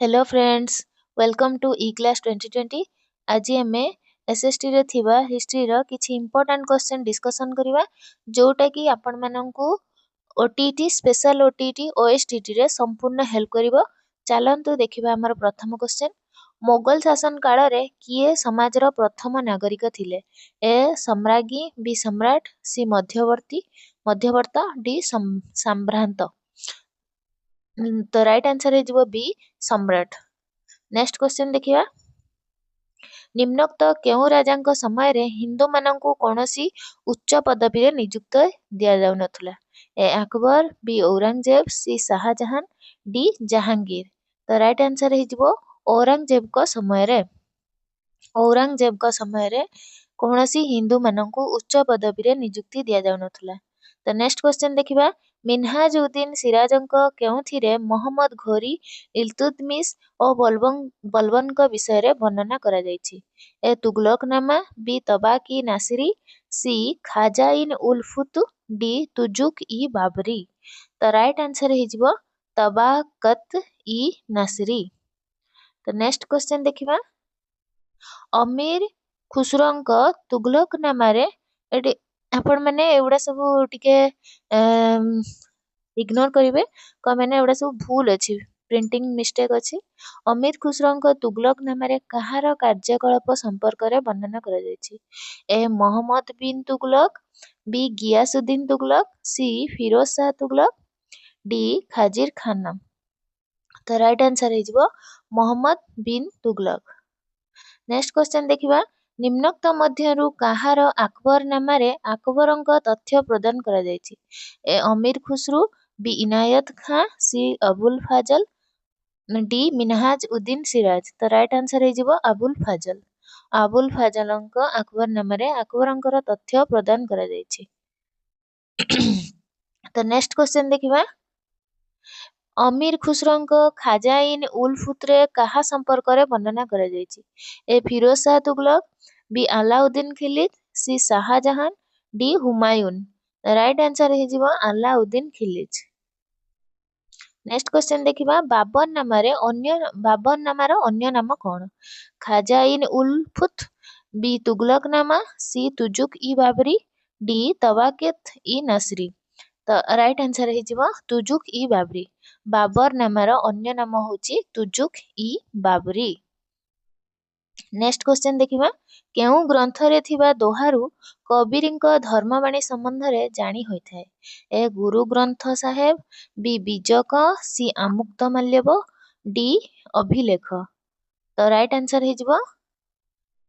Hello friends, welcome to E class 2020। आज आम SST रे थिबा हिस्ट्री रो किछि इंपोर्टेंट क्वेश्चन डिस्कशन करिवा जोटा कि आपण माननकु ओटीटी स्पेशल ओटीटी ओएसटीटी रे संपूर्ण हेल्प करिवो। चलंतु देखिबा हमर प्रथम क्वेश्चन। मोगल शासन काल रे किए समाज रो प्रथम नागरिक थिले? ए सम्राज्ञी, बी सम्राट, सी मध्यवर्ता, डी सम्भ्रांत। तो राइट आंसर है बी सम्राट। नेक्स्ट क्वेश्चन देखिबा। निम्नोक्त केउ राजांक समय रे हिंदू माननकु कोनोसी उच्च पदवी रे नियुक्त दिया जाउ नथुला? ए अकबर, बी औरंगजेब, सी शाहजहां, डी जहांगीर। तो राइट आंसर है औरंगजेब को समय रे। औरंगजेब को समय रे कौनसी हिंदू माननकु उच्च पदवी रे नियुक्ति दिया जाउ नथुला। तो नेक्स्ट क्वेश्चन देखिबा। मिन्हाजुद्दीन सिराजंक केउथिरे मोहम्मद घोरी, इल्तुतमिश और बलबन विषय रे वर्णना करा जायछि? ए तुगलकनामा, बी तबाकी नासिरी, सी खाजा इन उल फुतु, डी तुजुक ई बाबरी। तो राइट आंसर है तबाकत ई नासिरी। तो नेक्स्ट क्वेश्चन देखिबा। अमीर खुसरोंक तुगलकनामारे एटी आपण माने एउडा सब टिके इग्नोर करिवे क माने एउडा सब भूल अछि, प्रिंटिंग मिस्टेक अछि। अमीर खुसरोंक तुगलकनामारे कहार कार्यकलाप संपर्क रे वर्णना करा जायछि? ए मोहम्मद बिन तुगलक, बी गियासुद्दीन तुगलक, सी फिरोज शाह तुगलक, डी खाजिर खान। तो राइट आंसर है मोहम्मद बिन तुगलक। नेक्स्ट क्वेश्चन देखिबा। निम्नोक्त मध्यरु काहार अकबर नामारे अकबरंक तथ्य प्रदान करा जायछि? ए अमीर खुसरू, बी इनायत खां, सी अबुल फाजल, डी मिनहाज उद्दीन सिराज। तो राइट आंसर है अबुल फाजल। अबुल फाजलंक अकबर नामारे अकबरंकर तथ्य प्रदान करा जायछि। तो नेक्स्ट क्वेश्चन देखिबा। अमीर खुसरोंक खाजा इन उल फुतरे काहा संपर्क रे वर्णना करा जायछि? A Firoz Shah Tughlaq, B Alauddin Khilji, C Shahjahan, D Humayun. Right answer है अलाउद्दीन खिलिज। नेक्स्ट क्वेश्चन देखिबा। बाबर नामार अन्य नाम कोन? खाजा इन उल फुत, बी तुगलकनामा, सी तुजुक ई बाबरी, डी तवाकेत ई नसरी। तो राइट आंसर है तुजुक ई बाबरी। बाबर नामार अन्य नाम होची तुजुक ई बाबरी। नेक्स्ट क्वेश्चन देखिबा। केउ ग्रंथ रे थिबा दोहारू कबीरंक धर्मवाणी संबंध रे जानी होइथाय? ए गुरु ग्रंथ साहेब, बी बीजक, सी आमुक्त माल्यव, डी अभिलेख। तो राइट आंसर है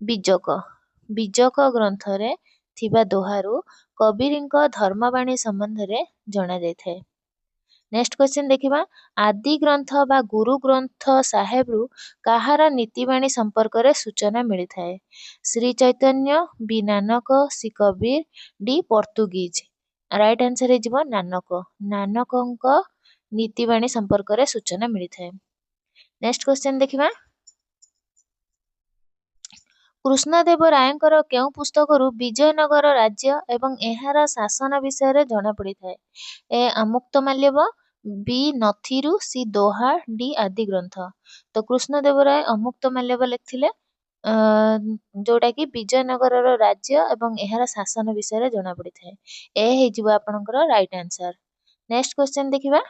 बीजक। बीजक ग्रंथ रे थिबा दोहारू कबीरंक धर्मवाणी संबंध रे जणा जायथाय। नेक्स्ट क्वेश्चन देखिबा। आदि ग्रंथ बा गुरु ग्रंथ साहेब रु काहार नीतिवाणी संपर्क रे सूचना मिली थाए? Shri Chaitanya, B Nanak, C Kabir, D Portuguese. Right answer है नानक। नानकंक नीतिवाणी संपर्क रे सूचना मिली थाए। नेक्स्ट क्वेश्चन देखिबा। कृष्णदेव रायंकर केउ पुस्तकरू विजयनगर राज्य एवं एहार शासन विषय रे जणा पड़ी थाए? ए आमुक्तमाल्यव, बी नथिरू, सी दोहा, डी आदि ग्रंथ। तो कृष्णदेव राय अमुक्तमाल्यव लिखिले जोटा कि विजयनगर राज्य एवं एहार शासन विषय रे जणा पड़ी थाए। ए हेजिबो आपनकर राइट आंसर। नेक्स्ट क्वेश्चन देखिबा।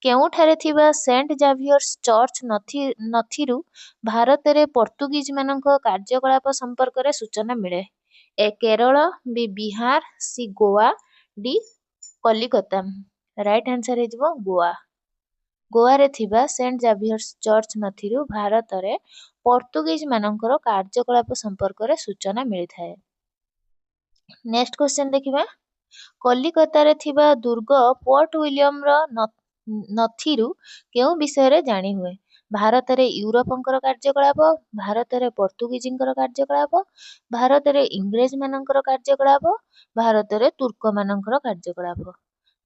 केउठारे थिबा सेंट जावियर्स चर्च नथिरू भारत रे पोर्तुगीज मानक कार्यकलाप संपर्क रे सूचना मिले? ए केरल, बी बिहार, सी Goa, D Kolkata. Right answer है गोवा। गोवा रे थिबा सेंट जावियर्स चर्च नथिरू भारत रे पोर्तुगीज मानकर कार्यकलाप संपर्क रे सूचना मिली थाए। नेक्स्ट क्वेश्चन देखिबा। कलिकता रे थिबा दुर्ग पोर्ट विलियम रो नथिरू केउ विषय रे जानी हुए? भारत रे यूरोपंकर कार्यकलाप, भारत रे पोर्तुगीजंकर कार्यकलाप, भारत रे इंग्रेज मानकर कार्यकलाप, भारत रे तुर्क मानकर कार्यकलाप।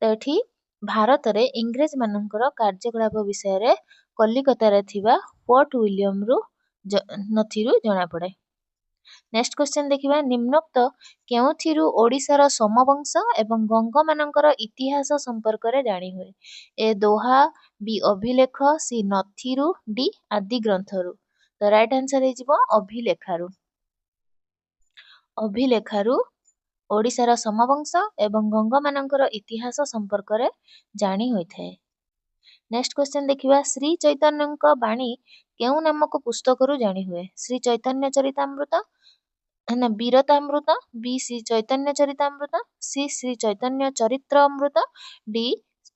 तो एठी भारत रे इंग्रेज मानकर कार्यकलाप विषय रे कलिकता रे थिबा पोर्ट विलियम रु नथिरू जणा पड़े। नेक्स्ट क्वेश्चन देखिबा निम्नोक्त केउथिरु ओडिसार समवंश एवं गंग मानकर इतिहास संपर्क रे जानी हुए ए दोहा बी अभिलेख सी नथिरु डी आदि ग्रंथरु तो राइट आंसर हे अभिलेखारु अभिलेखारु ओडिसार समवंश एवं गंग मानकर इतिहास संपर्क रे जानी होइथाय। नेक्स्ट क्वेश्चन देखिबा श्री चैतन्यଙ୍କ बाणी केउ नामक पुस्तकरु जानी हुए श्री चैतन्य चरितामृत ना वीरतामृत बी श्री चैतन्य चरितामृत सी श्री चैतन्य चरित्र अमृत डी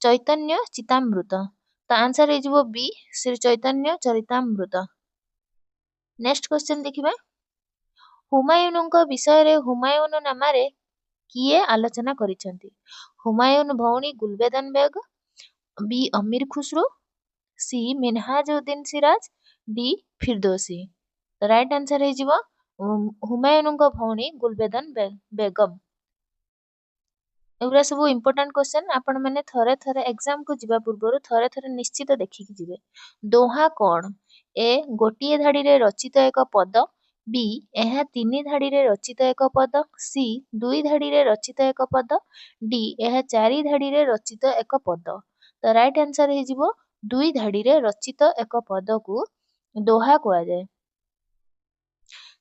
चैतन्य चितामृत तो आंसर हे B Shri Chaitanya Charitamrita. Next question देखिबा हुमायूनଙ୍କ विषय हुमायून नामारे किए आलोचना करिसंती हुमायून भौणी गुलबेदन बेग बी अमीर खुसरो सी मिनहाजुद्दीन सिराज डी फिरदौसी तो राइट आंसर हे हुमायूनଙ୍କ भौणी गुलबेदन बेगम। एगुरा सब इम्पोर्टेंट क्वेश्चन आपण माने थरे थरे एग्जाम को जिबा पूर्व थरे थरे निश्चित देखिक जिवे। दोहा कोण ए गोटिए धाड़ी रे रचित एक पद बी एहा तीनी धाड़ी रे रचित एक पद सी दुई धाड़ी रे रचित एक पद डी एहा चारि धाड़ी रे रचित एक पद तो राइट आंसर हे दुई धाड़ी रे रचित एक पद को दोहा कुआ जाए।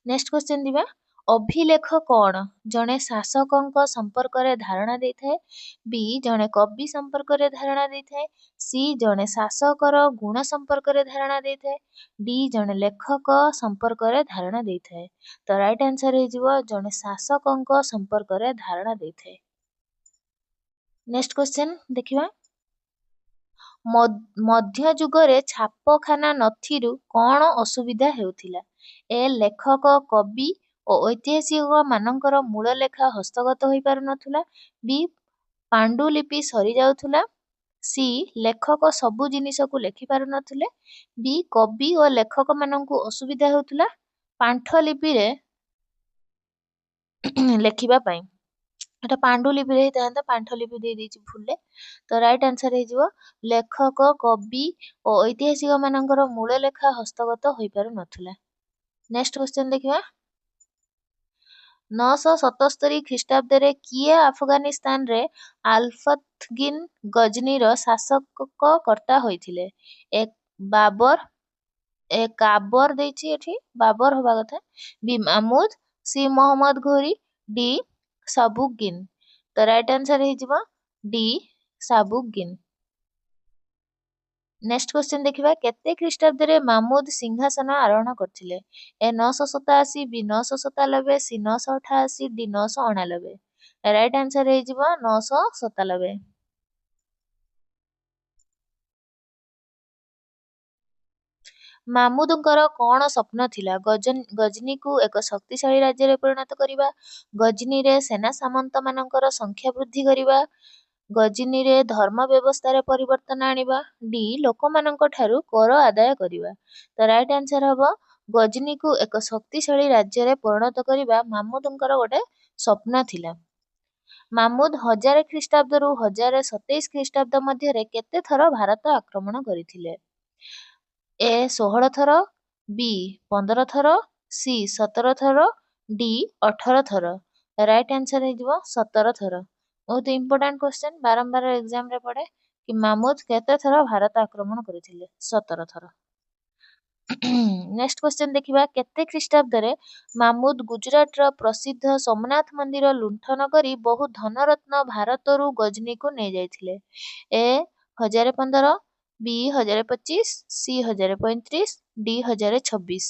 नेक्स्ट क्वेश्चन दिबा अभिलेख कोण जणे शासकଙ୍କ संपर्क रे धारणा देइथाय बी जणे कवि संपर्क रे धारणा देइथाय सी जणे शासकर गुण संपर्क रे धारणा देइथाय डी जणे लेखक संपर्क रे धारणा देइथाय तो राइट आंसर हे जणे शासकଙ୍କ संपर्क रे धारणा देइथाय। नेक्स्ट क्वेश्चन देखिबा मध्य जुगरे छापखाना नथिरु कोण असुविधा हेउथिला ए लेखक कवि और ऐतिहासिक मानकर मूल लेखा हस्तगत होई पारु नथुला बी पांडुलिपि सरी जाउथुला सी लेखक सबु जिनिस को लेखि पारु नथुले बी कवि और लेखक माननकु असुविधा हेउथुला पांठलिपि रे लेखिबा पई एटा पांडुलिपि रे हितांत पांठलिपि दे देछि भूलले तो राइट आंसर हे लेखक कवि और ऐतिहासिक मानकर मूल लेखा हस्तगत होई पारु नथुला। नेक्स्ट क्वेश्चन देखिबा 977 ख्रीष्टाब्द रे किए अफगानिस्तान रे आल्फतगिन गजनीर शासक कर्ता होइथिले एक बाबर ए काबर देछि एठी बाबर होबा कथा बी महमूद सी मोहम्मद घोरी डी साबुकिन तो राइट आंसर हे डी साबुकिन। नेक्स्ट क्वेश्चन देखिबा केते ख्रीष्टाब्द रे महमूद सिंहासन आरोहण करथिले ए 987 बी 997 सी 988 डी 989 राइट आंसर हे 997। ମାମୁଦଙ୍କର କ'ଣ ସ୍ୱପ୍ନ ଥିଲା ଗଜନୀକୁ ଏକ ଶକ୍ତିଶାଳୀ ରାଜ୍ୟରେ ପରିଣତ କରିବା ଗଜନୀରେ ସେନା ସାମନ୍ତମାନଙ୍କର ସଂଖ୍ୟା ବୃଦ୍ଧି କରିବା ଗଜନୀରେ ଧର୍ମ ବ୍ୟବସ୍ଥାରେ ପରିବର୍ତ୍ତନ ଆଣିବା ଡି ଲୋକମାନଙ୍କ ଠାରୁ କର ଆଦାୟ କରିବା ତ ରାଇଟ୍ ଆନ୍ସର ହବ ଗଜନୀକୁ ଏକ ଶକ୍ତିଶାଳୀ ରାଜ୍ୟରେ ପରିଣତ କରିବା ମାମୁଦଙ୍କର ଗୋଟେ ସ୍ୱପ୍ନ ଥିଲା। ମାମୁଦ 1000 ଖ୍ରୀଷ୍ଟାବ୍ଦରୁ 1027 ଖ୍ରୀଷ୍ଟାବ୍ଦ ମଧ୍ୟରେ କେତେ ଥର ଭାରତ ଆକ୍ରମଣ କରିଥିଲେ ए 16 थर बी 15 थर सी 17 थर डी 18 थर राइट आंसर हे 17 थर। बहुत इंपोर्टेंट क्वेश्चन बारंबार एग्जाम रे पड़े कि मामूद केते थर भारत आक्रमण करथिले 17 थर। नेक्स्ट क्वेश्चन देखिबा केते ख्रीष्टाब्द रे मामूद गुजरात रो प्रसिद्ध सोमनाथ मंदिर लुंठन करी बहुत धनरत्न भारतरू गजनी को नै जायथिले ए 1015 बी 1025 सी 1035 डी 1026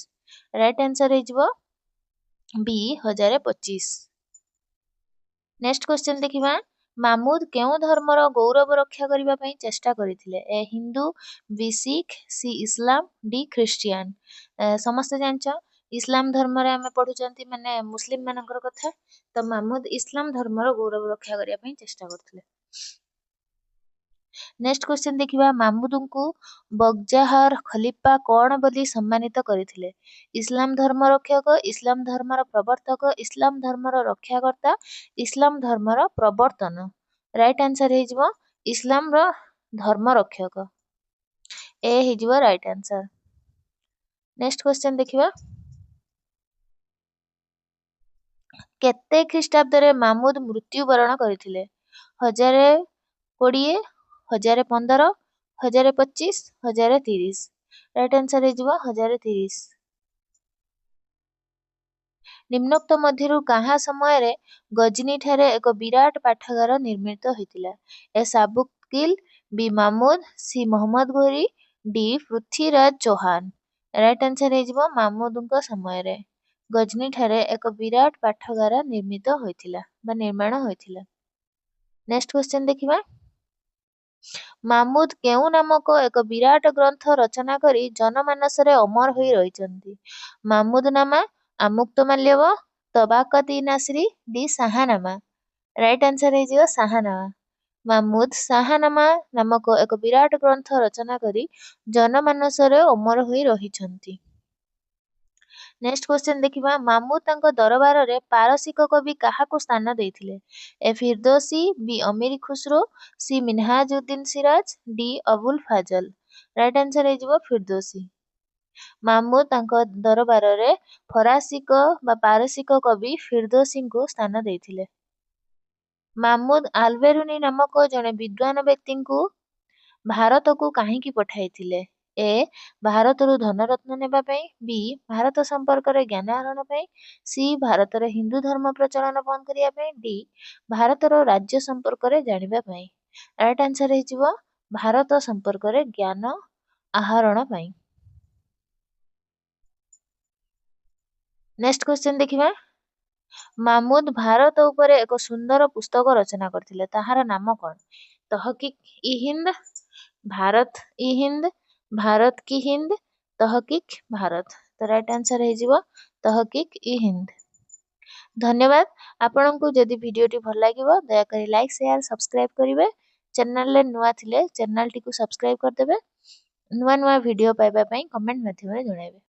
राइट आंसर हे बी 1025। नेक्स्ट क्वेश्चन देखिबा मामूद केउ धर्मर गौरव रक्षा करिबा पई चेष्टा करिथिले ए हिंदू बी सिख सी इस्लाम डी ख्रिस्टियन समस्त जानछ इस्लाम धर्म रे हमें पढुचंती माने मुस्लिम मानकर कथा तो मामूद इस्लाम धर्मर गौरव रक्षा करिया पई चेष्टा करथिले। नेक्स्ट क्वेश्चन देखिबा मामूदଙ୍କୁ बगजाहर खलीफा कोण बोली सम्मानित करिथिले इस्लाम धर्म रक्षक इस्लाम धर्मर प्रवर्तक इस्लाम धर्मर रक्षाकर्ता इस्लाम धर्मर प्रवर्तन राइट आंसर हे इस्लाम रो धर्म रक्षक ए हे राइट आंसर। नेक्स्ट क्वेश्चन देखिबा କେତେ ଖ୍ରୀଷ୍ଟାବ୍ଦରେ ମାମୁଦ ମୃତ୍ୟୁବରଣ କରିଥିଲେ? 1020, 1015, 1025, 1030। ରାଇଟ୍ ଆନ୍ସର ହେଇଯିବ 1030। ନିମ୍ନୋକ୍ତ ମଧ୍ୟରୁ କାହା ସମୟରେ ଗଜନୀଠାରେ ଏକ ବିରାଟ ପାଠାଗାର ନିର୍ମିତ ହୋଇଥିଲା? ଏ ସାବୁକିଲ, B Mahmud, C Muhammad Ghori, D Prithviraj Chauhan. Right answer ହେଇଯିବ ମାମୁଦଙ୍କ ସମୟରେ ଗଜନୀଠାରେ ଏକ ବିରାଟ ପାଠାଗାର ନିର୍ମିତ ହୋଇଥିଲା ବା ନିର୍ମାଣ ହୋଇଥିଲା। ନେକ୍ସଟ କ୍ୱେଶ୍ଚନ ଦେଖିବା। ମାମୁଦ କେଉଁ ନାମକ ଏକ ବିରାଟ ଗ୍ରନ୍ଥ ରଚନା କରି ଜନମାନସରେ ଅମର ହୋଇ ରହିଛନ୍ତି? ମାମୁଦ ନାମା, ଆମୁକ୍ତମାଲ୍ୟବ, ତବାକତ ଇ ନାସରୀ, ଡି ଶାହାନାମା। ରାଇଟ୍ ଆନ୍ସର ହେଇଯିବ ଶାହାନାମା। ମାମୁଦ ଶାହାନାମା ନାମକ ଏକ ବିରାଟ ଗ୍ରନ୍ଥ ରଚନା କରି ଜନମାନସରେ ଅମର ହୋଇ ରହିଛନ୍ତି। ନେକ୍ସଟ କ୍ୱେଶ୍ଚନ ଦେଖିବା। ମାମୁଦ ତାଙ୍କ ଦରବାରରେ ପାରସିକ କବି କାହାକୁ ସ୍ଥାନ ଦେଇଥିଲେ? A Firdausi, B Amir Khusro, C Minhajuddin Siraj, D Abul Fazl. Right answer ହେଇଯିବ ଫିରଦୋସୀ। ମାମୁଦ ତାଙ୍କ ଦରବାରରେ ଫରାସିକ ବା ପାରସିକ କବି ଫିରଦୋସୀଙ୍କୁ ସ୍ଥାନ ଦେଇଥିଲେ। ମାମୁଦ ଆଲବେରୁନି ନାମକ ଜଣେ ବିଦ୍ୱାନ ବ୍ୟକ୍ତିଙ୍କୁ ଭାରତକୁ କାହିଁକି ପଠାଇଥିଲେ? ଏ ଭାରତରୁ ଧନରତ୍ନ ନେବା ପାଇଁ, ବି ଭାରତ ସମ୍ପର୍କରେ ଜ୍ଞାନ ଆହରଣ ପାଇଁ, ସି ଭାରତରେ ହିନ୍ଦୁ ଧର୍ମ ପ୍ରଚଳନ ବନ୍ଦ କରିବା ପାଇଁ, ଡି ଭାରତର ରାଜ୍ୟ ସମ୍ପର୍କରେ ଜାଣିବା ପାଇଁ। ରାଇଟ୍ ଆନ୍ସର ହେଇଯିବ ଭାରତ ସମ୍ପର୍କରେ ଜ୍ଞାନ ଆହରଣ ପାଇଁ। ନେକ୍ସଟ କ୍ୱେଶ୍ଚନ ଦେଖିବା। ମାମୁଦ ଭାରତ ଉପରେ ଏକ ସୁନ୍ଦର ପୁସ୍ତକ ରଚନା କରିଥିଲେ, ତାହାର ନାମ କଣ? ତହକିକ ଇ ହିନ୍ଦ, ଭାରତ ଇ ହିନ୍ଦ, ଭାରତ କି ହିନ୍ଦ, ତହକିକ ଭାରତ। ତ ରାଇଟ୍ ଆନ୍ସର ହେଇଯିବ ତହକିକ ଇ ହିନ୍ଦ। ଧନ୍ୟବାଦ। ଆପଣଙ୍କୁ ଯଦି ଭିଡ଼ିଓଟି ଭଲ ଲାଗିବ ଦୟାକରି ଲାଇକ୍, ସେୟାର, ସବସ୍କ୍ରାଇବ କରିବେ। ଚ୍ୟାନେଲରେ ନୂଆ ଥିଲେ ଚ୍ୟାନେଲଟିକୁ ସବସ୍କ୍ରାଇବ କରିଦେବେ। ନୂଆ ନୂଆ ଭିଡ଼ିଓ ପାଇବା ପାଇଁ କମେଣ୍ଟ ମାଧ୍ୟମରେ ଜଣାଇବେ।